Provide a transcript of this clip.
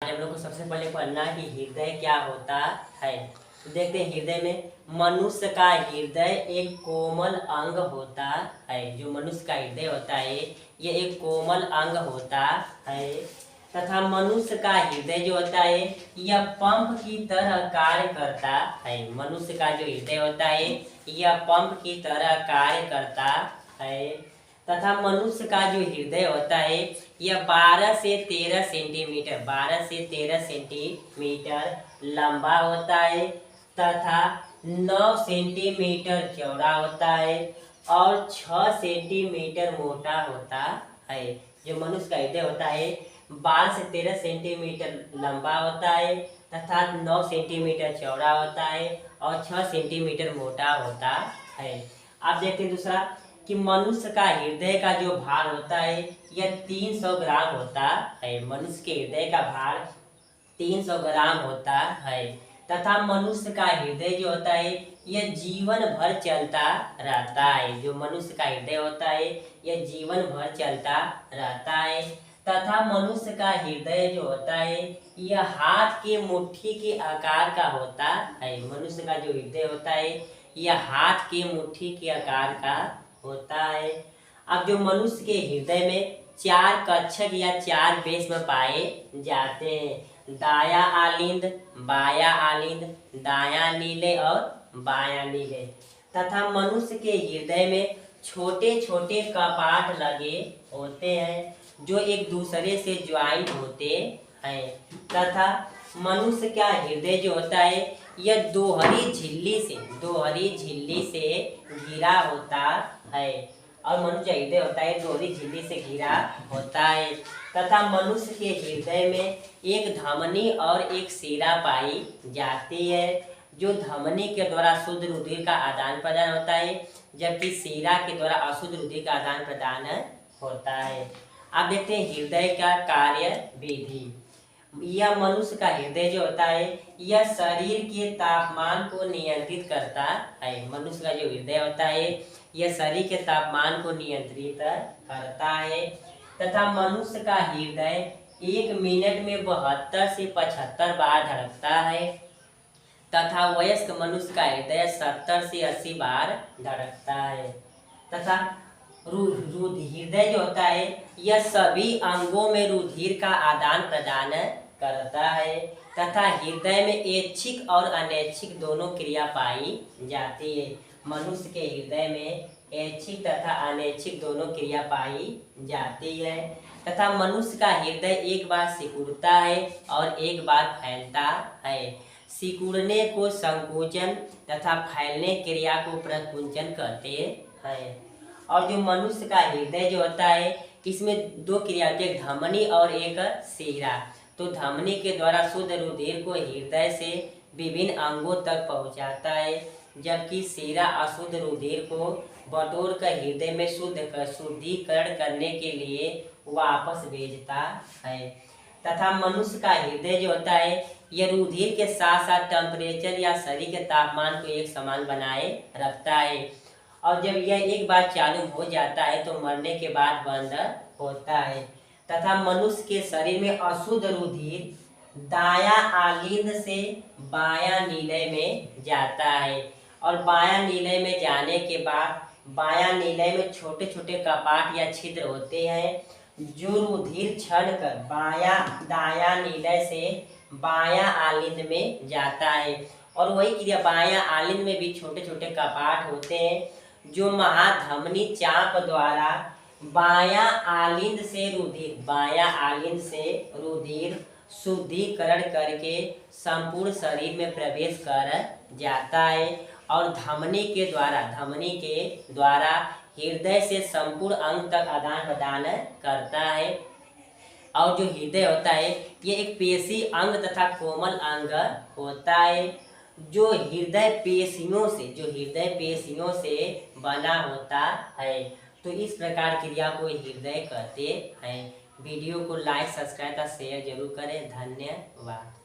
हम लोग को सबसे पहले पढ़ना कि हृदय क्या होता है। तो देखते हैं, हृदय में मनुष्य का हृदय एक कोमल अंग होता है। जो मनुष्य का हृदय होता है ये एक कोमल अंग होता है तथा मनुष्य का हृदय जो होता है यह पंप की तरह कार्य करता है। मनुष्य का जो हृदय होता है यह पंप की तरह कार्य करता है तथा मनुष्य का जो हृदय होता है यह 12 से 13 सेंटीमीटर लंबा होता है तथा 9 सेंटीमीटर चौड़ा होता है और 6 सेंटीमीटर मोटा होता है। जो मनुष्य का हृदय होता है 12 से 13 सेंटीमीटर लंबा होता है तथा 9 सेंटीमीटर चौड़ा होता है और 6 सेंटीमीटर मोटा होता है। आप देखते हैं दूसरा कि मनुष्य का हृदय का जो भार होता है यह 300 ग्राम होता है। मनुष्य के हृदय का भार 300 ग्राम होता है तथा मनुष्य का हृदय जो होता है यह जीवन भर चलता रहता है। जो मनुष्य का हृदय होता है यह जीवन भर चलता रहता है तथा मनुष्य का हृदय जो होता है यह हाथ के मुट्ठी के आकार का होता है। मनुष्य का जो हृदय होता है यह हाथ के मुट्ठी के आकार का होता है। अब जो मनुष्य के हृदय में 4 कक्षक या 4 बेस में पाए जाते हैं, दाया आलिंद, बाया आलिंद, दाया नीले और बाया नीले तथा मनुष्य के हृदय में छोटे छोटे कपाट लगे होते हैं जो एक दूसरे से ज्वाइंट होते हैं तथा मनुष्य का हृदय जो होता है यह दोहरी झिल्ली से घिरा होता है और मनुष्य हृदय होता है दोहरी झिल्ली से घिरा होता है तथा मनुष्य के हृदय में एक धमनी और एक शिरा पाई जाती है। जो धमनी के द्वारा शुद्ध रुधिर का आदान प्रदान होता है जबकि शिरा के द्वारा अशुद्ध रुधिर का आदान प्रदान होता है। आप देखते हैं हृदय का कार्य विधि। यह मनुष्य का हृदय जो होता है यह शरीर के तापमान को नियंत्रित करता है। मनुष्य का जो हृदय होता है यह शरीर के तापमान को नियंत्रित करता है तथा मनुष्य का हृदय 1 मिनट में 72 से 75 बार धड़कता है तथा वयस्क मनुष्य का हृदय 70 से 80 बार धड़कता है तथा हृदय जो होता है यह सभी अंगों में रुधिर का आदान प्रदान करता है तथा हृदय में ऐच्छिक और अनैच्छिक दोनों क्रिया पाई जाती है। मनुष्य के हृदय में ऐच्छिक तथा अनैच्छिक दोनों क्रिया पाई जाती है तथा मनुष्य का हृदय एक बार सिकुड़ता है और एक बार फैलता है। सिकुड़ने को संकोचन तथा फैलने क्रिया को प्रकुंचन कहते हैं। और जो मनुष्य का हृदय जो होता है इसमें 2 क्रिया होती है, एक धमनी और एक शिरा। तो धमनी के द्वारा शुद्ध रुधिर को हृदय से विभिन्न अंगों तक पहुंचाता है जबकि शिरा अशुद्ध रुधिर को बटोर कर हृदय में शुद्धिकरण करने के लिए वापस भेजता है तथा मनुष्य का हृदय जो होता है यह रुधिर के साथ साथ टेम्परेचर या शरीर के तापमान को एक समान बनाए रखता है और जब यह एक बार चालू हो जाता है तो मरने के बाद बंद होता है तथा मनुष्य के शरीर में अशुद्ध रुधिर दाया आलिंद से बाया नीलय में जाता है और बाया नीलय में जाने के बाद बाया नीलय में छोटे छोटे कपाट या छिद्र होते हैं जो रुधिर क्षण कर दाया नीलय से बाया आलिंद में जाता है और वही क्रिया बाया आलिंद में भी छोटे छोटे कपाट होते हैं जो महाधमनी चाप द्वारा बाया आलिंद से रुधिर शुद्धिकरण करके संपूर्ण शरीर में प्रवेश कर जाता है और धमनी के द्वारा हृदय से संपूर्ण अंग तक आदान प्रदान करता है। और जो हृदय होता है ये एक पेशी अंग तथा कोमल अंग होता है जो हृदय पेशियों से बना होता है। तो इस प्रकार क्रिया को हृदय कहते हैं। वीडियो को लाइक सब्सक्राइब और शेयर जरूर करें। धन्यवाद।